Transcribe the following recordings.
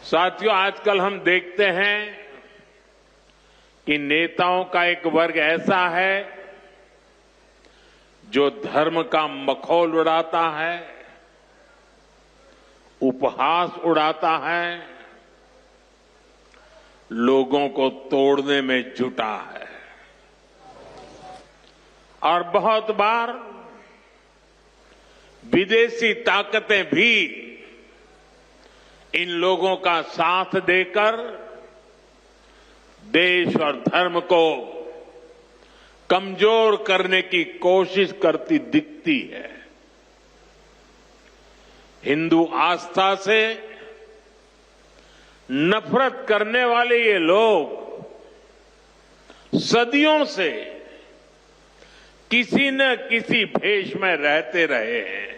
साथियों, आजकल हम देखते हैं कि नेताओं का एक वर्ग ऐसा है जो धर्म का मखौल उड़ाता है, उपहास उड़ाता है, लोगों को तोड़ने में जुटा है और बहुत बार विदेशी ताकतें भी इन लोगों का साथ देकर देश और धर्म को कमजोर करने की कोशिश करती दिखती है। हिंदू आस्था से नफरत करने वाले ये लोग सदियों से किसी न किसी भेष में रहते रहे हैं।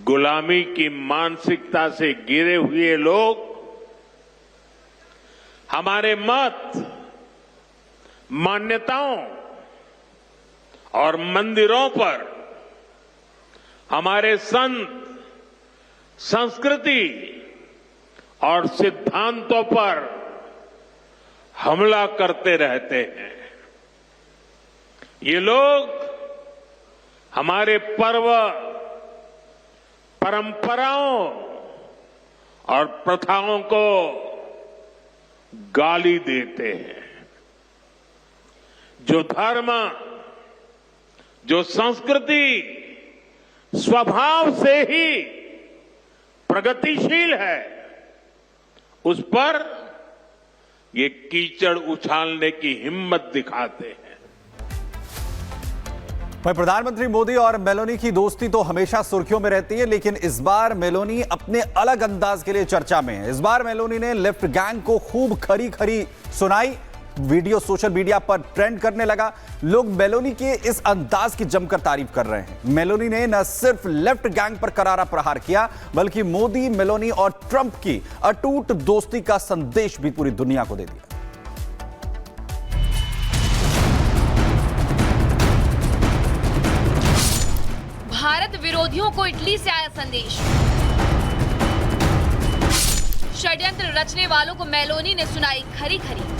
गुलामी की मानसिकता से घिरे हुए लोग हमारे मत, मान्यताओं और मंदिरों पर, हमारे संत, संस्कृति और सिद्धांतों पर हमला करते रहते हैं। ये लोग हमारे पर्व, परंपराओं और प्रथाओं को गाली देते हैं। जो धर्म, जो संस्कृति स्वभाव से ही प्रगतिशील है, उस पर ये कीचड़ उछालने की हिम्मत दिखाते हैं। वहीं प्रधानमंत्री मोदी और मेलोनी की दोस्ती तो हमेशा सुर्खियों में रहती है, लेकिन इस बार मेलोनी अपने अलग अंदाज के लिए चर्चा में है। इस बार मेलोनी ने लेफ्ट गैंग को खूब खरी खरी सुनाई। वीडियो सोशल मीडिया पर ट्रेंड करने लगा। लोग मेलोनी के इस अंदाज की जमकर तारीफ कर रहे हैं। मेलोनी ने न सिर्फ लेफ्ट गैंग पर करारा प्रहार किया, बल्कि मोदी, मेलोनी और ट्रंप की अटूट दोस्ती का संदेश भी पूरी दुनिया को दे दिया। भारत विरोधियों को इटली से आया संदेश। षड्यंत्र रचने वालों को मेलोनी ने सुनाई खरी खरी।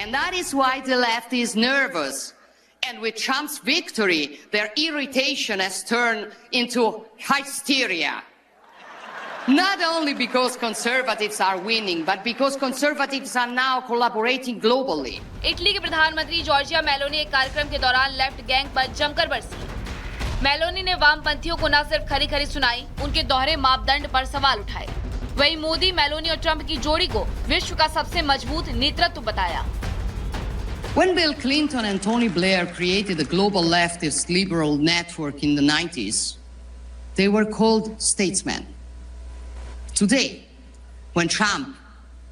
And that is why the left is nervous. And with Trump's victory, their irritation has turned into hysteria. Not only because conservatives are winning, but because conservatives are now collaborating globally. Italy के प्रधानमंत्री Giorgia Meloni एक कार्यक्रम के दौरान left gang पर जमकर बरसी। Meloni ने वामपंथियों को न सिर्फ खरी खरी सुनाई, उनके दोहरे मापदंड पर सवाल उठाए। वहीं मोदी, मेलोनी और ट्रंप की जोड़ी को विश्व का सबसे मजबूत नेतृत्व बताया। When Bill Clinton and Tony Blair created the global leftist liberal network in the 90s, they were called statesmen. Today, when Trump,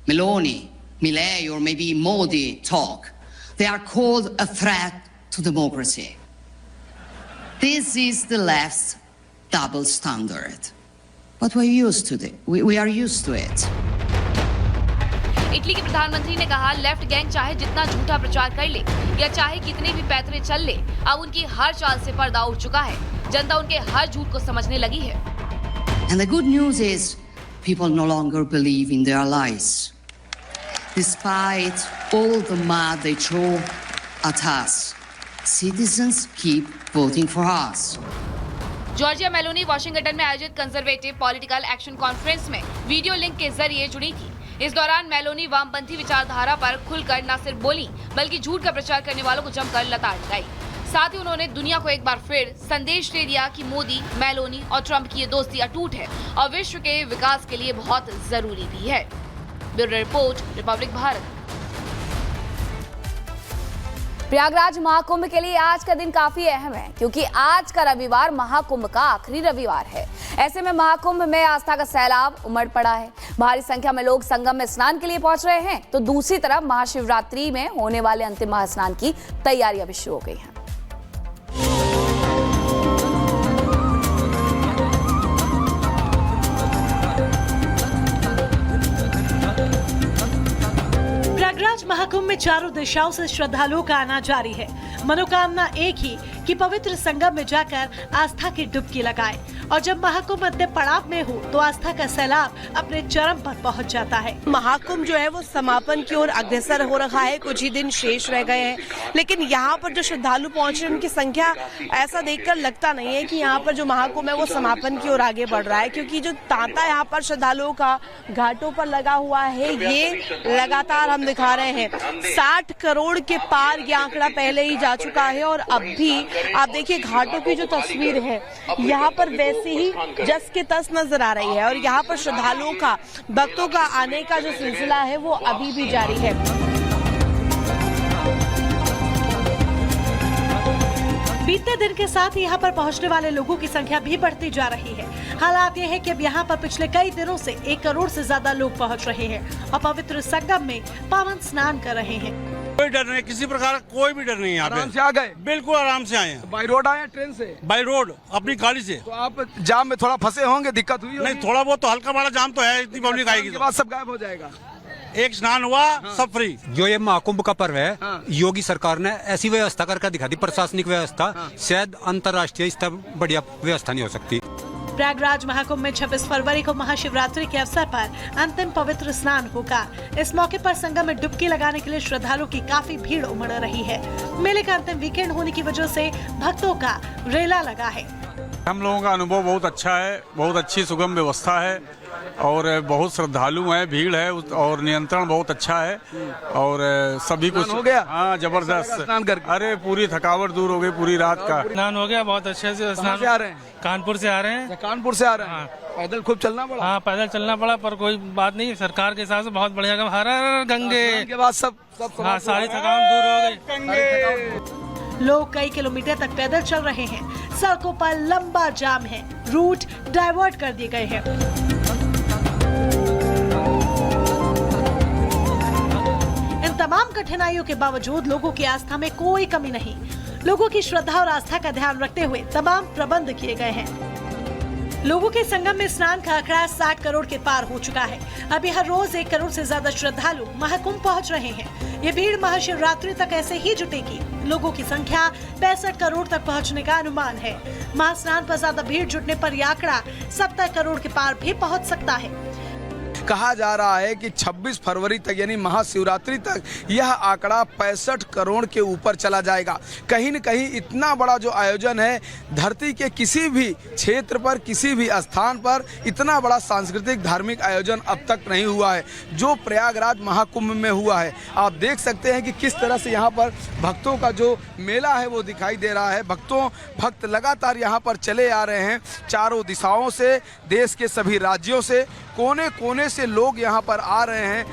Meloni, Milei or maybe Modi talk, they are called a threat to democracy. This is the left's double standard. But we're used to it. We are used to it. Italy के प्रधानमंत्री ने कहा, left gang चाहे जितना झूठा प्रचार कर ले या चाहे कितने भी पैतरे चल ले, अब उनकी हर चाल से पर्दा उठ चुका है। जनता उनके हर झूठ को समझने लगी है। And the good news is, people no longer believe in their lies. Despite all the mud they throw at us, citizens keep voting for us. Giorgia Meloni Washington में आयोजित कंजर्वेटिव पॉलिटिकल एक्शन कॉन्फ्रेंस में video link के जरिए जुड़ी थी। इस दौरान Meloni वामपंथी विचारधारा पर खुलकर न सिर्फ बोली, बल्कि झूठ का प्रचार करने वालों को जमकर लताड़ लगाई। साथ ही उन्होंने दुनिया को एक बार फिर संदेश दे दिया कि मोदी, मेलोनी और ट्रंप की ये दोस्ती अटूट है और विश्व के विकास के लिए बहुत जरूरी भी है। Bureau report, Republic Bharat. Prayagraj Mahakumbh के लिए आज का दिन काफी अहम है, क्योंकि आज का रविवार महाकुंभ का आखिरी रविवार है। ऐसे में महाकुंभ में आस्था का सैलाब उमड़ पड़ा है। भारी संख्या में लोग संगम में स्नान के लिए पहुंच रहे हैं, तो दूसरी तरफ महाशिवरात्रि में होने वाले अंतिम महास्नान की तैयारियां भी शुरू हो गई हैं। महाकुंभ में चारों दिशाओं से श्रद्धालुओं का आना जारी है। मनोकामना एक ही कि पवित्र संगम में जाकर आस्था की डुबकी लगाएं। और जब महाकुंभ अंतिम पड़ाव में हो तो आस्था का सैलाब अपने चरम पर पहुंच जाता है। महाकुंभ जो है वो समापन की ओर अग्रसर हो रहा है, कुछ ही दिन शेष रह गए हैं, लेकिन यहाँ पर जो श्रद्धालु पहुंच रहे हैं उनकी संख्या ऐसा देखकर लगता नहीं है कि यहाँ पर जो महाकुंभ है वो समापन की ओर आगे बढ़ रहा है, क्योंकि जो तांता यहाँ पर श्रद्धालुओं का घाटों पर लगा हुआ है ये लगातार हम दिखा रहे हैं। 60 करोड़ के पार ये आंकड़ा पहले ही जा चुका है और अब भी आप देखिए घाटों की जो तस्वीर है यहाँ पर वैसे ही जस के तस नजर आ रही है और यहाँ पर श्रद्धालुओं का, भक्तों का आने का जो सिलसिला है वो अभी भी जारी है। बीते दिन के साथ यहाँ पर पहुँचने वाले लोगों की संख्या भी बढ़ती जा रही है। हालात ये है कि अब यहाँ पर पिछले कई दिनों से 1 करोड़ से ज्यादा लोग पहुँच रहे हैं और पवित्र संगम में पावन स्नान कर रहे हैं। कोई डर नहीं, किसी प्रकार का कोई भी डर नहीं है यहाँ पे। आराम से आ गए? बिल्कुल आराम से आए हैं। बाई रोड आए ट्रेन से? बाई रोड अपनी गाड़ी से। तो आप जाम में थोड़ा फंसे होंगे, दिक्कत हुई होगी? नहीं, थोड़ा बहुत तो हल्का बड़ा जाम तो है, इतनी पब्लिक आएगी तो बाद सब गायब हो जाएगा। एक स्नान हुआ सब फ्री। जो ये महाकुंभ का पर्व है, योगी सरकार ने ऐसी व्यवस्था करके दिखा दी, प्रशासनिक व्यवस्था, शायद अंतर्राष्ट्रीय स्तर बढ़िया व्यवस्था नहीं हो सकती। प्रयागराज महाकुंभ में 26 फरवरी को महाशिवरात्रि के अवसर पर अंतिम पवित्र स्नान होगा। इस मौके पर संगम में डुबकी लगाने के लिए श्रद्धालुओं की काफी भीड़ उमड़ रही है। मेले का अंतिम वीकेंड होने की वजह से भक्तों का रेला लगा है। हम लोगों का अनुभव बहुत अच्छा है, बहुत अच्छी सुगम व्यवस्था है और बहुत श्रद्धालु हैं, भीड़ है और नियंत्रण बहुत अच्छा है और सभी कुछ हो गया। हाँ, जबरदस्त स्नान करके? अरे पूरी थकावट दूर हो गई, पूरी रात का स्नान हो गया, बहुत अच्छे से कहाँ से आ रहे हैं? कानपुर से आ रहे हैं। कानपुर से आ रहे हैं? पैदल खूब चलना पड़ा? हाँ, पैदल चलना पड़ा, पर कोई बात नहीं, सरकार के हिसाब से बहुत बढ़िया काम। हर हर गंगे के बाद सब हाँ, सारी थकान दूर हो गई। लोग कई किलोमीटर तक पैदल चल रहे हैं। सड़कों पर लंबा जाम है, रूट डाइवर्ट कर दिए गए हैं। इन तमाम कठिनाइयों के बावजूद लोगों की आस्था में कोई कमी नहीं। लोगों की श्रद्धा और आस्था का ध्यान रखते हुए तमाम प्रबंध किए गए हैं। लोगों के संगम में स्नान का आंकड़ा 60 करोड़ के पार हो चुका है। अभी हर रोज 1 करोड़ से ज्यादा श्रद्धालु महाकुंभ पहुंच रहे हैं। ये भीड़ महाशिवरात्रि तक ऐसे ही जुटेगी। लोगों की संख्या 65 करोड़ तक पहुंचने का अनुमान है। महास्नान पर ज्यादा भीड़ जुटने पर यह आंकड़ा 70 करोड़ के पार भी पहुंच सकता है। कहा जा रहा है कि 26 फरवरी तक यानी महाशिवरात्रि तक यह आंकड़ा 65 करोड़ के ऊपर चला जाएगा। कहीं न कहीं इतना बड़ा जो आयोजन है, धरती के किसी भी क्षेत्र पर, किसी भी स्थान पर इतना बड़ा सांस्कृतिक धार्मिक आयोजन अब तक नहीं हुआ है जो प्रयागराज महाकुंभ में हुआ है। आप देख सकते हैं कि किस तरह से यहाँ पर भक्तों का जो मेला है वो दिखाई दे रहा है। भक्त लगातार यहाँ पर चले आ रहे हैं, चारों दिशाओं से, देश के सभी राज्यों से, कोने कोने से लोग यहाँ पर आ रहे हैं।